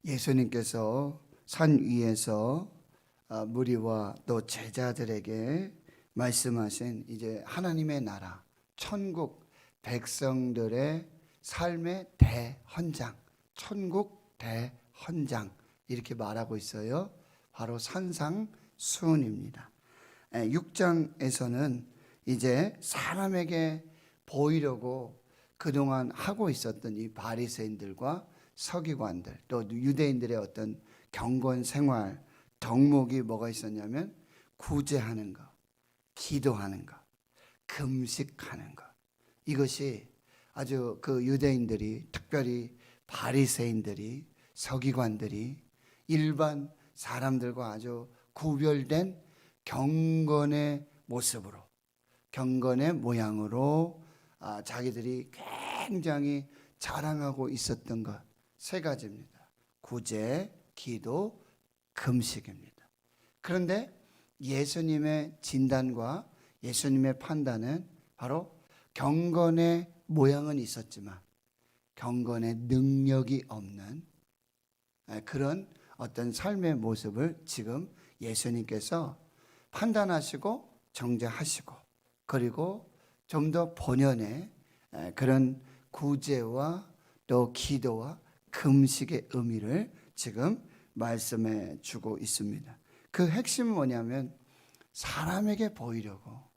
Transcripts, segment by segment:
예수님께서 산 위에서 무리와 또 제자들에게 말씀하신 이제 하나님의 나라, 천국 백성들의 삶의 대헌장, 천국 대헌장 이렇게 말하고 있어요. 바로 산상수훈입니다. 6장에서는 이제 사람에게 보이려고 그동안 하고 있었던 이 바리새인들과 서기관들, 또 유대인들의 어떤 경건 생활 덕목이 뭐가 있었냐면 구제하는 것, 기도하는 것, 금식하는 것. 이것이 아주 그 유대인들이, 특별히 바리새인들이, 서기관들이 일반 사람들과 아주 구별된 경건의 모습으로, 경건의 모양으로 자기들이 굉장히 자랑하고 있었던 것 세 가지입니다. 구제, 기도, 금식입니다. 그런데 예수님의 진단과 예수님의 판단은 바로 경건의 모양은 있었지만 경건의 능력이 없는 그런 어떤 삶의 모습을 지금 예수님께서 판단하시고 정죄하시고, 그리고 좀 더 본연의 그런 구제와 또 기도와 금식의 의미를 지금 말씀해 주고 있습니다. 그 핵심은 뭐냐면 사람에게 보이려고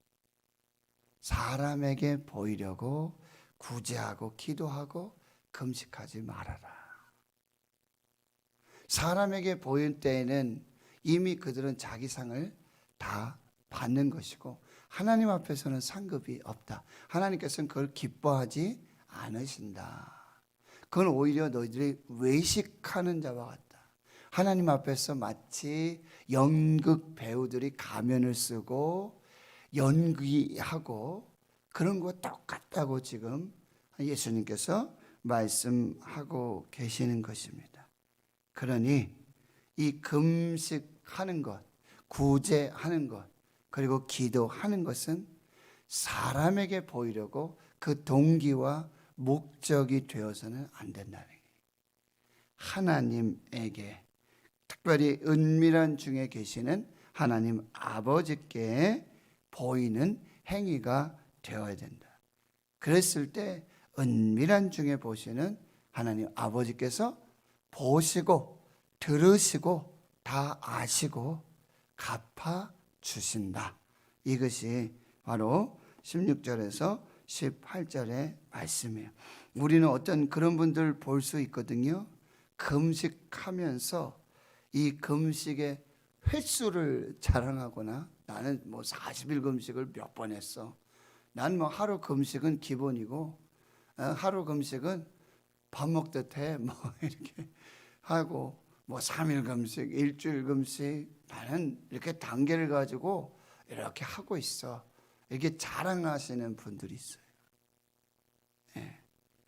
구제하고 기도하고 금식하지 말아라. 사람에게 보일 때에는 이미 그들은 자기 상을 다 받는 것이고 하나님 앞에서는 상급이 없다. 하나님께서는 그걸 기뻐하지 않으신다. 그건 오히려 너희들이 외식하는 자와 같다. 하나님 앞에서 마치 연극 배우들이 가면을 쓰고 연기하고 그런 거 똑같다고 지금 예수님께서 말씀하고 계시는 것입니다. 그러니 이 금식하는 것, 구제하는 것, 그리고 기도하는 것은 사람에게 보이려고 그 동기와 목적이 되어서는 안 된다는 거예요. 하나님에게, 특별히 은밀한 중에 계시는 하나님 아버지께 보이는 행위가 되어야 된다. 그랬을 때 은밀한 중에 보시는 하나님 아버지께서 보시고 들으시고 다 아시고 갚아 주신다. 이것이 바로 16절에서 18절의 말씀이에요. 우리는 어떤 그런 분들 볼 수 있거든요. 금식하면서 이 금식의 횟수를 자랑하거나 나는 뭐 40일 금식을 몇 번 했어. 난 뭐 하루 금식은 기본이고 하루 금식은 밥 먹듯 해. 뭐 이렇게 하고 뭐 3일 금식, 일주일 금식 나는 이렇게 단계를 가지고 이렇게 하고 있어. 이렇게 자랑하시는 분들이 있어요.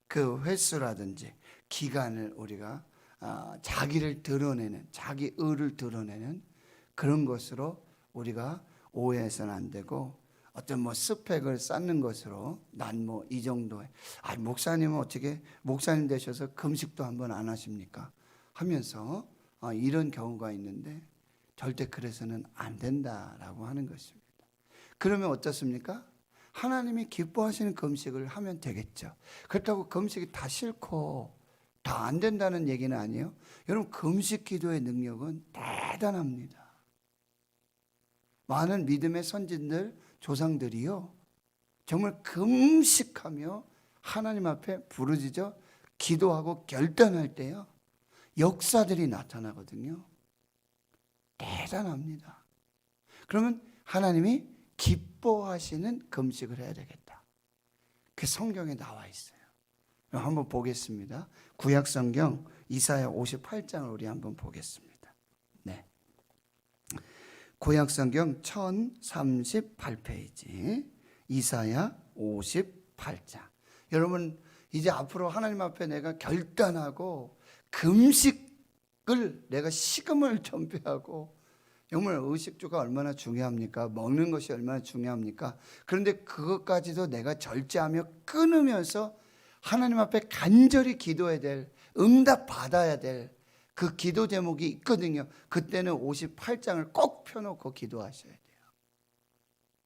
그 횟수라든지 기간을 우리가 자기를 드러내는, 자기 의를 드러내는 그런 것으로 우리가 오해해서는 안 되고, 어떤 뭐 스펙을 쌓는 것으로 난 뭐 이 정도에, 목사님은 어떻게 목사님 되셔서 금식도 한번 안 하십니까? 하면서 이런 경우가 있는데 절대 그래서는 안 된다라고 하는 것입니다. 그러면 어떻습니까? 하나님이 기뻐하시는 금식을 하면 되겠죠. 그렇다고 금식이 다 싫고 다 안 된다는 얘기는 아니에요. 여러분, 금식 기도의 능력은 대단합니다. 많은 믿음의 선진들, 조상들이요, 정말 금식하며 하나님 앞에 부르짖어 기도하고 결단할 때요, 역사들이 나타나거든요. 대단합니다. 그러면 하나님이 기뻐하시는 금식을 해야 되겠다. 그 성경에 나와 있어요. 한번 보겠습니다. 구약 성경 이사야 58장을 우리 한번 보겠습니다. 네. 구약 성경 1038페이지 이사야 58장. 여러분, 이제 앞으로 하나님 앞에 내가 결단하고 금식을, 내가 식음을 전폐하고, 정말 의식주가 얼마나 중요합니까? 먹는 것이 얼마나 중요합니까? 그런데 그것까지도 내가 절제하며 끊으면서 하나님 앞에 간절히 기도해야 될, 응답 받아야 될 그 기도 제목이 있거든요. 그때는 58장을 꼭 펴놓고 기도하셔야 돼요.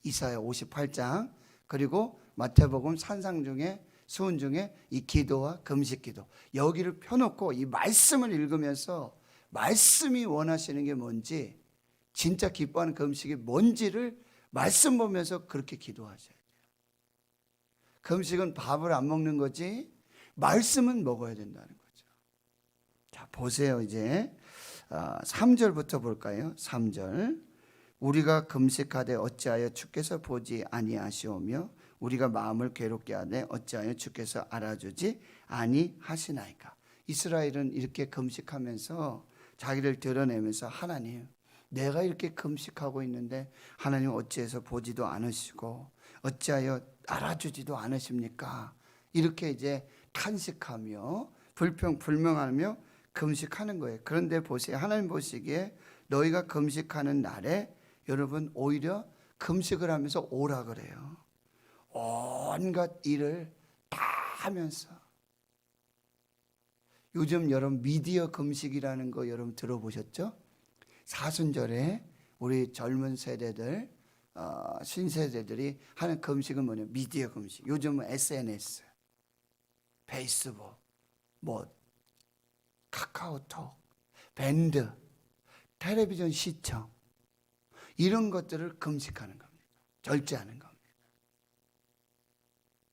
이사야 58장, 그리고 마태복음 산상 중에 수훈 중에 이 기도와 금식 기도, 여기를 펴놓고 이 말씀을 읽으면서 말씀이 원하시는 게 뭔지, 진짜 기뻐하는 금식이 뭔지를 말씀 보면서 그렇게 기도하셔야 돼요. 금식은 밥을 안 먹는 거지 말씀은 먹어야 된다는 거죠. 자, 보세요. 이제 3절부터 볼까요? 3절. 우리가 금식하되 어찌하여 주께서 보지 아니하시오며 우리가 마음을 괴롭게 하되 어찌하여 주께서 알아주지 아니하시나이까. 이스라엘은 이렇게 금식하면서 자기를 드러내면서, 하나님, 내가 이렇게 금식하고 있는데 하나님 어찌해서 보지도 않으시고 어찌하여 알아주지도 않으십니까? 이렇게 이제 탄식하며 불평하며 금식하는 거예요. 그런데 보세요. 하나님 보시기에 너희가 금식하는 날에 여러분 오히려 금식을 하면서 오라 그래요. 온갖 일을 다 하면서. 요즘 여러분 미디어 금식이라는 거 여러분 들어보셨죠? 사순절에 우리 젊은 세대들, 신세대들이 하는 금식은 뭐냐? 미디어 금식. 요즘은 SNS, 페이스북, 카카오톡, 밴드, 텔레비전 시청, 이런 것들을 금식하는 겁니다. 절제하는 겁니다.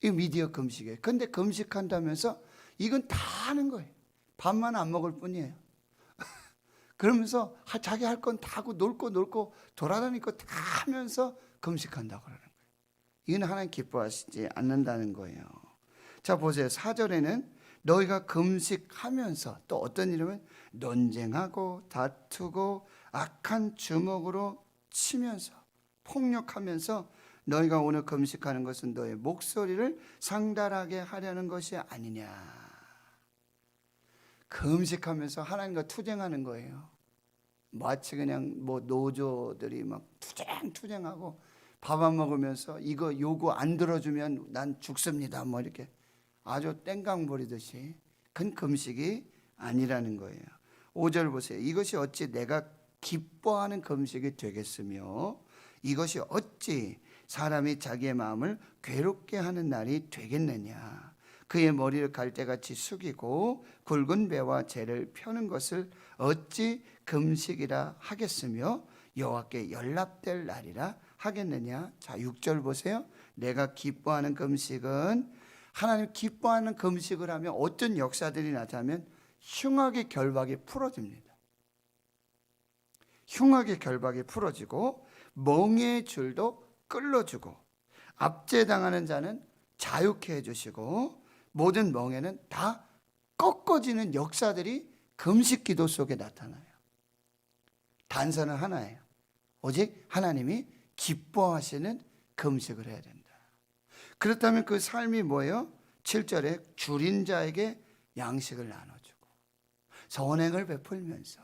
이 미디어 금식이에요. 근데 금식한다면서 이건 다 하는 거예요. 밥만 안 먹을 뿐이에요. 그러면서 자기 할 건 다 하고 놀고 돌아다닐 거 다 하면서 금식한다고 그러는 거예요. 이건 하나님 기뻐하시지 않는다는 거예요. 자, 보세요. 4절에는 너희가 금식하면서 또 어떤 일이면 논쟁하고 다투고 악한 주먹으로 치면서 폭력하면서 너희가 오늘 금식하는 것은 너의 목소리를 상달하게 하려는 것이 아니냐. 금식하면서 하나님과 투쟁하는 거예요. 마치 그냥 노조들이 막 투쟁하고 밥 안 먹으면서 이거 요구 안 들어주면 난 죽습니다. 이렇게 아주 땡강 부리듯이. 그건 금식이 아니라는 거예요. 5절 보세요. 이것이 어찌 내가 기뻐하는 금식이 되겠으며 이것이 어찌 사람이 자기의 마음을 괴롭게 하는 날이 되겠느냐. 그의 머리를 갈대같이 숙이고 굵은 배와 재를 펴는 것을 어찌 금식이라 하겠으며 여호와께 연락될 날이라 하겠느냐. 자, 6절 보세요. 내가 기뻐하는 금식은, 하나님 기뻐하는 금식을 하면 어떤 역사들이 나타나면 흉악의 결박이 풀어집니다. 흉악의 결박이 풀어지고 멍에의 줄도 끌어주고 압제당하는 자는 자유케 해주시고 모든 멍에는 다 꺾어지는 역사들이 금식 기도 속에 나타나요. 단서는 하나예요. 오직 하나님이 기뻐하시는 금식을 해야 된다. 그렇다면 그 삶이 뭐예요? 7절에 줄인 자에게 양식을 나눠주고 선행을 베풀면서,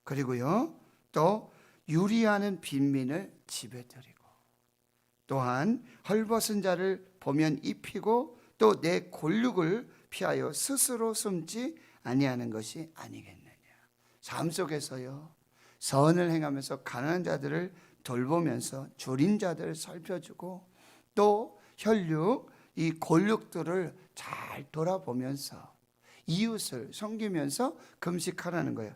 그리고요 또 유리하는 빈민을 집에 들이고 또한 헐벗은 자를 보면 입히고 또 내 골육을 피하여 스스로 숨지 아니하는 것이 아니겠느냐. 삶 속에서요 선을 행하면서 가난한 자들을 돌보면서 줄인 자들을 살펴주고 또 혈육, 이 골육들을 잘 돌아보면서 이웃을 섬기면서 금식하라는 거예요.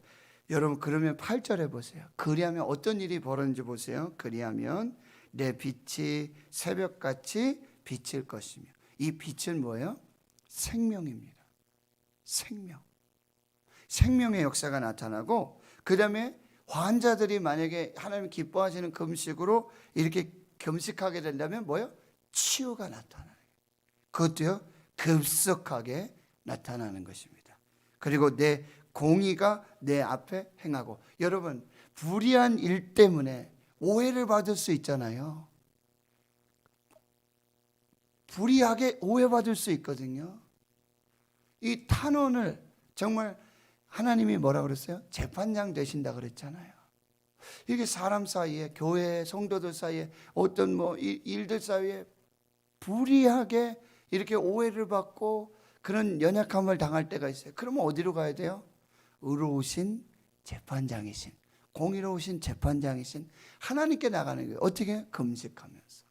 여러분, 그러면 8절에 보세요. 그리하면 어떤 일이 벌어지는지 보세요. 그리하면 내 빛이 새벽같이 비칠 것이며, 이 빛은 뭐예요? 생명입니다. 생명의 역사가 나타나고, 그 다음에 환자들이 만약에 하나님 기뻐하시는 금식으로 이렇게 금식하게 된다면 뭐예요? 치유가 나타나요. 그것도요 급속하게 나타나는 것입니다. 그리고 내 공의가 내 앞에 행하고. 여러분, 불의한 일 때문에 오해를 받을 수 있잖아요. 불의하게 오해받을 수 있거든요. 이 탄원을 정말 하나님이 뭐라 그랬어요? 재판장 되신다 그랬잖아요. 이게 사람 사이에, 교회 성도들 사이에, 어떤 일들 사이에 불의하게 이렇게 오해를 받고 그런 연약함을 당할 때가 있어요. 그러면 어디로 가야 돼요? 의로우신 재판장이신, 공의로우신 재판장이신 하나님께 나가는 거예요. 어떻게? 금식하면서.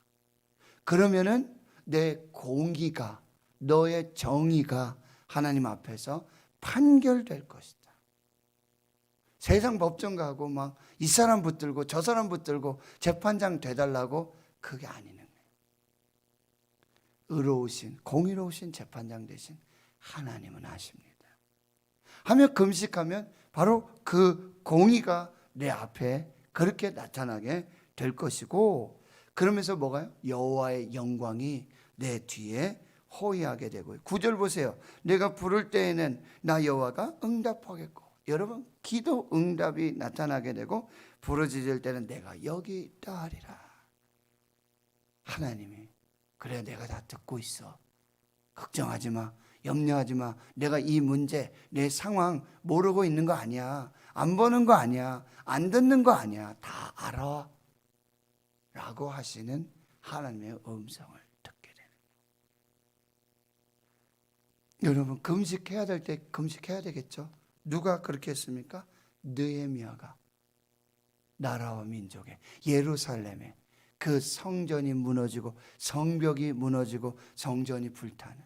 그러면은 내 공의가, 너의 정의가 하나님 앞에서 판결될 것이다. 세상 법정 가고 막 이 사람 붙들고 저 사람 붙들고 재판장 돼달라고, 그게 아니는 거예요. 의로우신, 공의로우신 재판장 되신 하나님은 아십니다. 하며 금식하면 바로 그 공의가 내 앞에 그렇게 나타나게 될 것이고, 그러면서 뭐가요? 여호와의 영광이 내 뒤에 호위하게 되고요. 9절 보세요. 내가 부를 때에는 나 여호와가 응답하겠고. 여러분, 기도 응답이 나타나게 되고 부르짖을 때는 내가 여기 있다 하리라. 하나님이, 그래 내가 다 듣고 있어. 걱정하지 마. 염려하지 마. 내가 이 문제, 내 상황 모르고 있는 거 아니야. 안 보는 거 아니야. 안 듣는 거 아니야. 다 알아. 라고 하시는 하나님의 음성을 듣게 되는 거예요. 여러분, 금식해야 될 때 금식해야 되겠죠. 누가 그렇게 했습니까? 느헤미야가 나라와 민족의 예루살렘에 그 성전이 무너지고 성벽이 무너지고 성전이 불타는,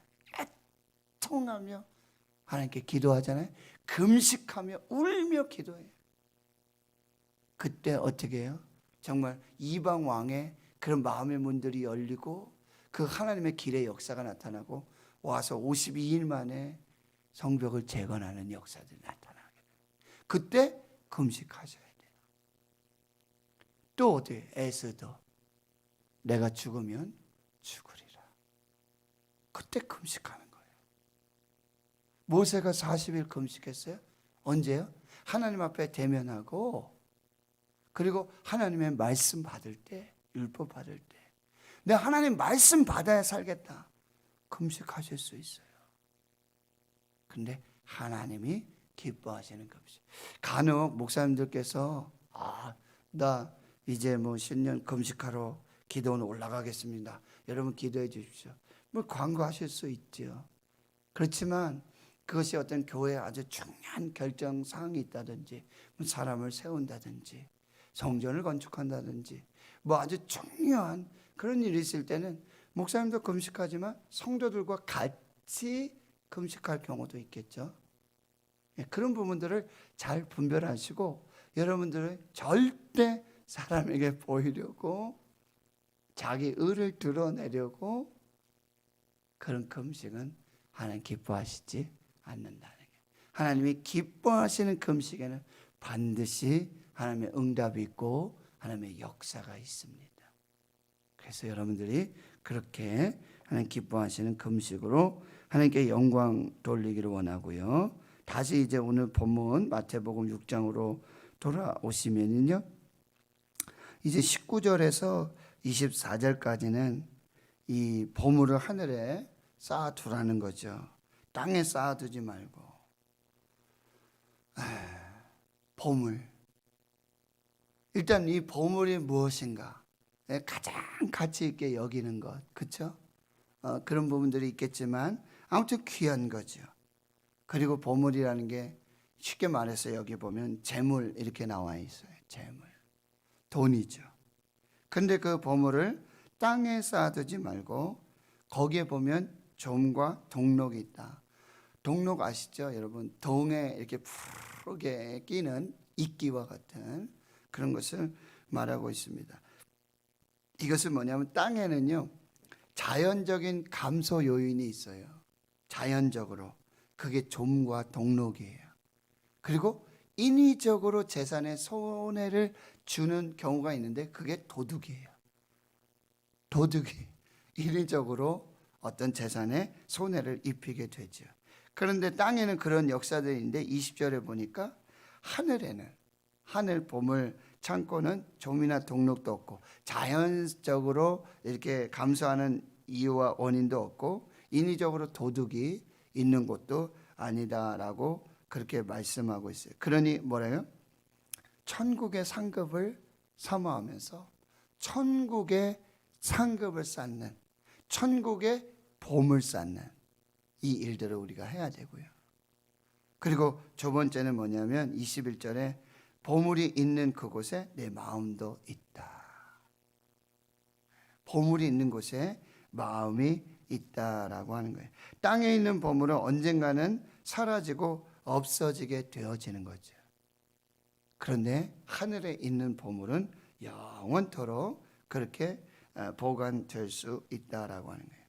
애통하며 하나님께 기도하잖아요. 금식하며 울며 기도해요. 그때 어떻게 해요? 정말 이방 왕의 그런 마음의 문들이 열리고 그 하나님의 길의 역사가 나타나고 와서 52일 만에 성벽을 재건하는 역사들이 나타나게 돼요. 그때 금식하셔야 돼요. 또 어디? 에스더, 내가 죽으면 죽으리라. 그때 금식하는 거예요. 모세가 40일 금식했어요. 언제요? 하나님 앞에 대면하고, 그리고 하나님의 말씀 받을 때, 율법 받을 때, 내가 하나님 말씀 받아야 살겠다. 금식하실 수 있어요. 근데 하나님이 기뻐하시는 금식. 간혹 목사님들께서 나 이제 뭐 신년 금식하러 기도원 올라가겠습니다. 여러분 기도해 주십시오. 뭐 광고하실 수 있죠. 그렇지만 그것이 어떤 교회에 아주 중요한 결정 사항이 있다든지, 사람을 세운다든지, 성전을 건축한다든지, 뭐 아주 중요한 그런 일이 있을 때는 목사님도 금식하지만 성도들과 같이 금식할 경우도 있겠죠. 그런 부분들을 잘 분별하시고, 여러분들은 절대 사람에게 보이려고, 자기 의를 드러내려고 그런 금식은 하나님 기뻐하시지 않는다는 거예요. 하나님이 기뻐하시는 금식에는 반드시 하나님의 응답이 있고 하나님의 역사가 있습니다. 그래서 여러분들이 그렇게 하나님 기뻐하시는 금식으로 하나님께 영광 돌리기를 원하고요. 다시 이제 오늘 본문 마태복음 6장으로 돌아오시면요, 이제 19절에서 24절까지는 이 보물을 하늘에 쌓아두라는 거죠. 땅에 쌓아두지 말고. 보물. 일단 이 보물이 무엇인가? 가장 가치 있게 여기는 것, 그렇죠? 그런 부분들이 있겠지만 아무튼 귀한 거죠. 그리고 보물이라는 게 쉽게 말해서 여기 보면 재물 이렇게 나와 있어요. 재물, 돈이죠. 근데 그 보물을 땅에 쌓아두지 말고 거기에 보면 좀과 동록이 있다. 동록 아시죠, 여러분? 동에 이렇게 푸르게 끼는 이끼와 같은 그런 것을 말하고 있습니다. 이것은 뭐냐면 땅에는요, 자연적인 감소 요인이 있어요. 자연적으로. 그게 좀과 동록이에요. 그리고 인위적으로 재산에 손해를 주는 경우가 있는데 그게 도둑이에요. 도둑이 인위적으로 어떤 재산에 손해를 입히게 되죠. 그런데 땅에는 그런 역사들이 있는데 20절에 보니까 하늘에는, 하늘 보물 창고는 좀이나 동록도 없고 자연적으로 이렇게 감소하는 이유와 원인도 없고 인위적으로 도둑이 있는 곳도 아니다라고 그렇게 말씀하고 있어요. 그러니 뭐래요? 천국의 상급을 사모하면서 천국의 상급을 쌓는, 천국의 보물 쌓는 이 일들을 우리가 해야 되고요. 그리고 두 번째는 뭐냐면 21절에 보물이 있는 그곳에 내 마음도 있다. 보물이 있는 곳에 마음이 있다라고 하는 거예요. 땅에 있는 보물은 언젠가는 사라지고 없어지게 되어지는 거죠. 그런데 하늘에 있는 보물은 영원토록 그렇게 보관될 수 있다라고 하는 거예요.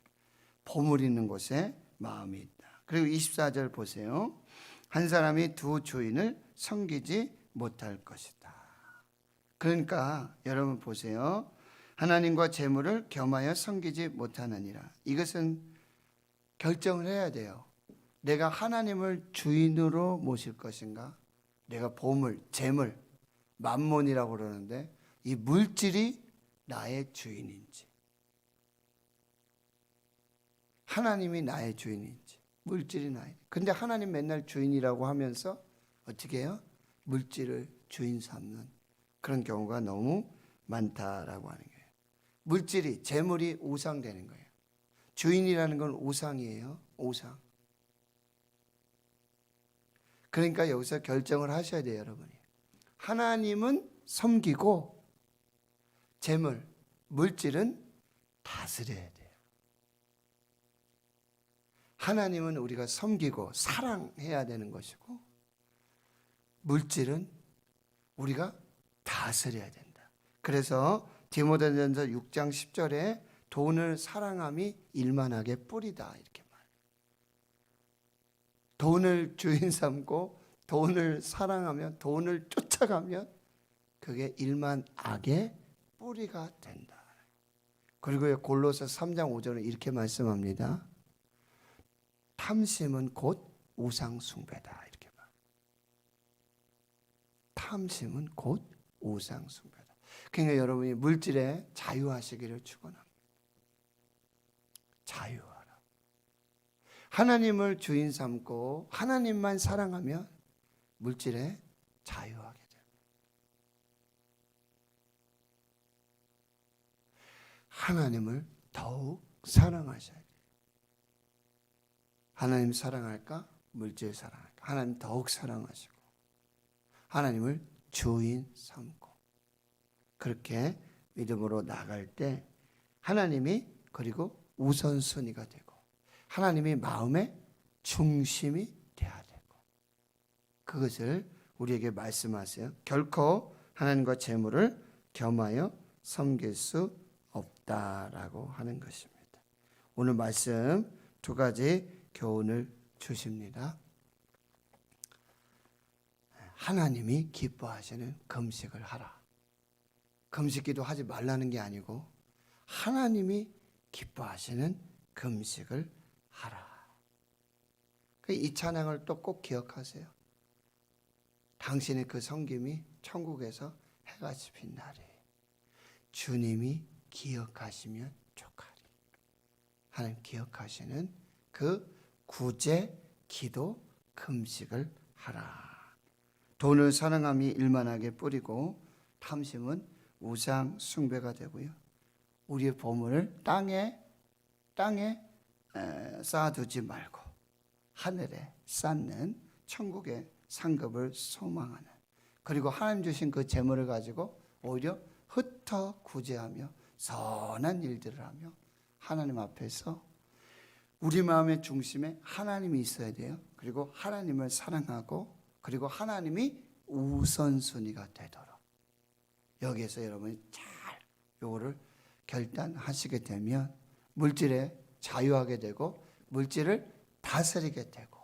보물 있는 곳에 마음이 있다. 그리고 24절 보세요. 한 사람이 두 주인을 섬기지 못할 것이다. 그러니까 여러분 보세요. 하나님과 재물을 겸하여 섬기지 못하느니라. 이것은 결정을 해야 돼요. 내가 하나님을 주인으로 모실 것인가? 내가 보물, 재물, 만몬이라고 그러는데 이 물질이 나의 주인인지, 하나님이 나의 주인인지, 물질이 나의. 근데 하나님 맨날 주인이라고 하면서 어떻게 해요? 물질을 주인 삼는 그런 경우가 너무 많다라고 하는 거예요. 물질이, 재물이 우상되는 거예요. 주인이라는 건 우상이에요. 우상. 그러니까 여기서 결정을 하셔야 돼요, 여러분이. 하나님은 섬기고 재물, 물질은 다스려야 돼요. 하나님은 우리가 섬기고 사랑해야 되는 것이고 물질은 우리가 다스려야 된다. 그래서 디모데전서 6장 10절에 돈을 사랑함이 일만하게 뿌리다 이렇게 말해요. 돈을 주인 삼고 돈을 사랑하면, 돈을 쫓아가면 그게 일만 악의 뿌리가 된다. 그리고 골로새 3장 5절은 이렇게 말씀합니다. 탐심은 곧 우상 숭배다 이렇게 말해요. 탐심은 곧 우상 숭배다. 그러니까 여러분이 물질에 자유하시기를 축원합니다. 자유하라. 하나님을 주인 삼고 하나님만 사랑하면 물질에 자유하게 됩니다. 하나님을 더욱 사랑하셔야 돼요. 하나님 사랑할까? 물질 사랑할까? 하나님 더욱 사랑하시고 하나님을 주인 삼고 그렇게 믿음으로 나갈 때 하나님이 그리고 우선순위가 되고 하나님이 마음의 중심이 돼야 되고 그것을 우리에게 말씀하세요. 결코 하나님과 재물을 겸하여 섬길 수 없다라고 하는 것입니다. 오늘 말씀 두 가지 교훈을 주십니다. 하나님이 기뻐하시는 금식을 하라. 금식기도 하지 말라는 게 아니고 하나님이 기뻐하시는 금식을 하라. 이 찬양을 또 꼭 기억하세요. 당신의 그 섬김이 천국에서 해가 집힌 날에 주님이 기억하시면 족하리. 하나님 기억하시는 그 구제, 기도, 금식을 하라. 돈을 사랑함이 일만하게 뿌리고 탐심은 우상 숭배가 되고요. 우리의 보물을 땅에 쌓아두지 말고 하늘에 쌓는 천국의 상급을 소망하는, 그리고 하나님 주신 그 재물을 가지고 오히려 흩어 구제하며 선한 일들을 하며 하나님 앞에서 우리 마음의 중심에 하나님이 있어야 돼요. 그리고 하나님을 사랑하고 그리고 하나님이 우선순위가 되도록 여기에서 여러분이 잘 요거를 결단하시게 되면 물질에 자유하게 되고 물질을 다스리게 되고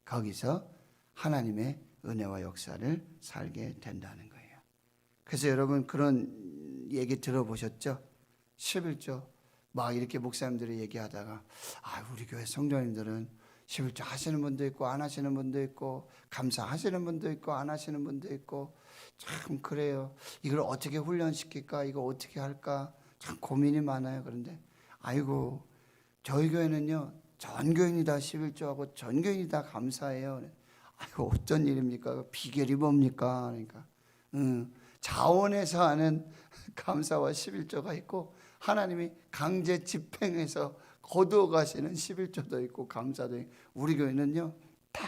거기서 하나님의 은혜와 역사를 살게 된다는 거예요. 그래서 여러분 그런 얘기 들어보셨죠? 11조 막 이렇게 목사님들이 얘기하다가 우리 교회 성도님들은 11조 하시는 분도 있고 안 하시는 분도 있고 감사하시는 분도 있고 안 하시는 분도 있고 참 그래요. 이걸 어떻게 훈련시킬까? 이거 어떻게 할까? 참 고민이 많아요. 그런데 아이고 저희 교회는요 전교인이 다 11조하고 전교인이 다 감사해요. 아이고 어쩐 일입니까? 비결이 뭡니까? 그러니까 자원에서 하는 감사와 11조가 있고 하나님이 강제 집행해서 거두어 가시는 11조도 있고 감사도 있고, 우리 교회는요 다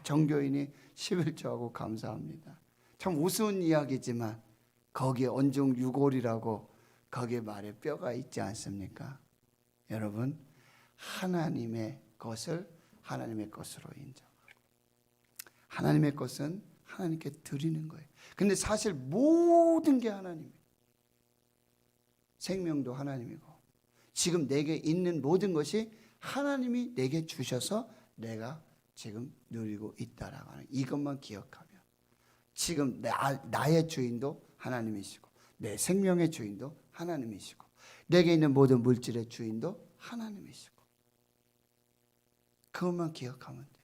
정교인이 11조하고 감사합니다. 참 우스운 이야기지만 거기에 언중 유골이라고 거기에 말에 뼈가 있지 않습니까? 여러분, 하나님의 것을 하나님의 것으로 인정. 하나님의 것은 하나님께 드리는 거예요. 근데 사실 모든 게 하나님이에요. 생명도 하나님이고 지금 내게 있는 모든 것이 하나님이 내게 주셔서 내가 지금 누리고 있다라고 하는 이것만 기억하면, 지금 나의 주인도 하나님이시고 내 생명의 주인도 하나님이시고 내게 있는 모든 물질의 주인도 하나님이시고, 그것만 기억하면 돼요.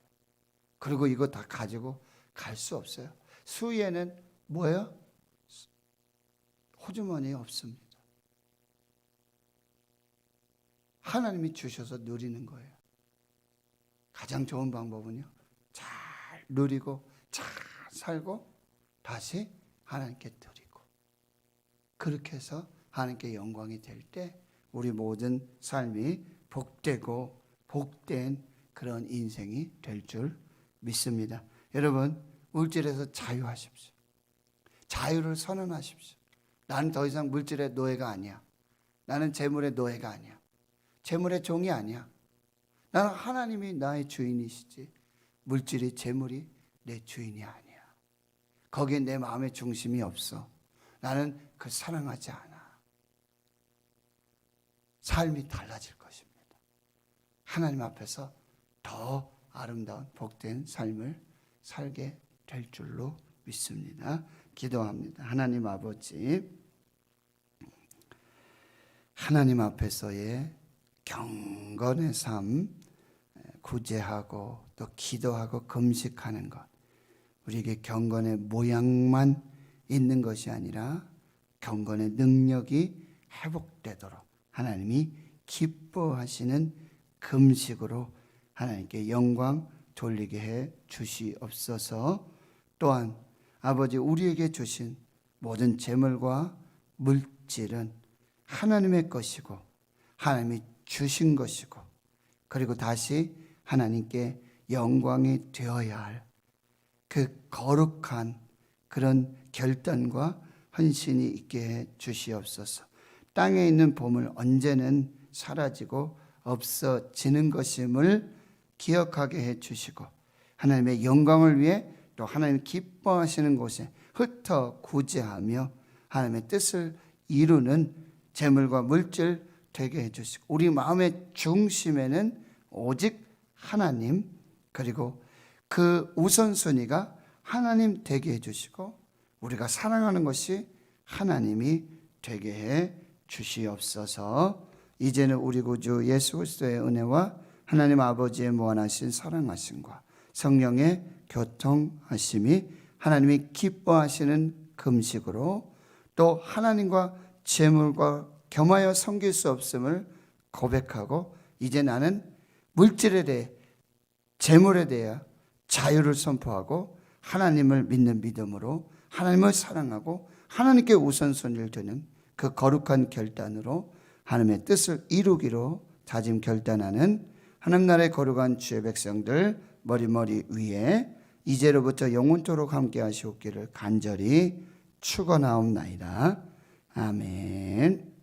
그리고 이거 다 가지고 갈 수 없어요. 수위에는 뭐예요? 호주머니에 없습니다. 하나님이 주셔서 누리는 거예요. 가장 좋은 방법은요, 잘 누리고 잘 살고 다시 하나님께 드리고, 그렇게 해서 하나님께 영광이 될 때 우리 모든 삶이 복되고 복된 그런 인생이 될 줄 믿습니다. 여러분, 물질에서 자유하십시오. 자유를 선언하십시오. 나는 더 이상 물질의 노예가 아니야. 나는 재물의 노예가 아니야. 재물의 종이 아니야. 나는 하나님이 나의 주인이시지 물질이 재물이 내 주인이 아니야. 거기에 내 마음의 중심이 없어. 나는 그 사랑하지 않아. 삶이 달라질 것입니다. 하나님 앞에서 더 아름다운 복된 삶을 살게 될 줄로 믿습니다. 기도합니다. 하나님 아버지, 하나님 앞에서의 경건의 삶, 구제하고 또 기도하고 금식하는 것, 우리에게 경건의 모양만 있는 것이 아니라 경건의 능력이 회복되도록 하나님이 기뻐하시는 금식으로 하나님께 영광 돌리게 해 주시옵소서. 또한 아버지, 우리에게 주신 모든 재물과 물질은 하나님의 것이고 하나님이 주신 것이고, 그리고 다시 하나님께 영광이 되어야 할 그 거룩한 그런 결단과 헌신이 있게 해 주시옵소서. 땅에 있는 보물 언제는 사라지고 없어지는 것임을 기억하게 해 주시고, 하나님의 영광을 위해 또 하나님 기뻐하시는 곳에 흩어 구제하며 하나님의 뜻을 이루는 재물과 물질 되게 해 주시고, 우리 마음의 중심에는 오직 하나님, 그리고 그 우선순위가 하나님 되게 해 주시고 우리가 사랑하는 것이 하나님이 되게 해 주시옵소서. 이제는 우리 구주 예수 그리스도의 은혜와 하나님 아버지의 무한하신 사랑하심과 성령의 교통하심이 하나님이 기뻐하시는 금식으로 또 하나님과 재물과 겸하여 섬길 수 없음을 고백하고, 이제 나는 물질에 대해 재물에 대해 자유를 선포하고 하나님을 믿는 믿음으로 하나님을 사랑하고 하나님께 우선순위를 두는 그 거룩한 결단으로 하나님의 뜻을 이루기로 다짐 결단하는 하나님 나라의 거룩한 주의 백성들 머리 위에 이제로부터 영원토록 함께 하시옵기를 간절히 축원하옵나이다. 아멘.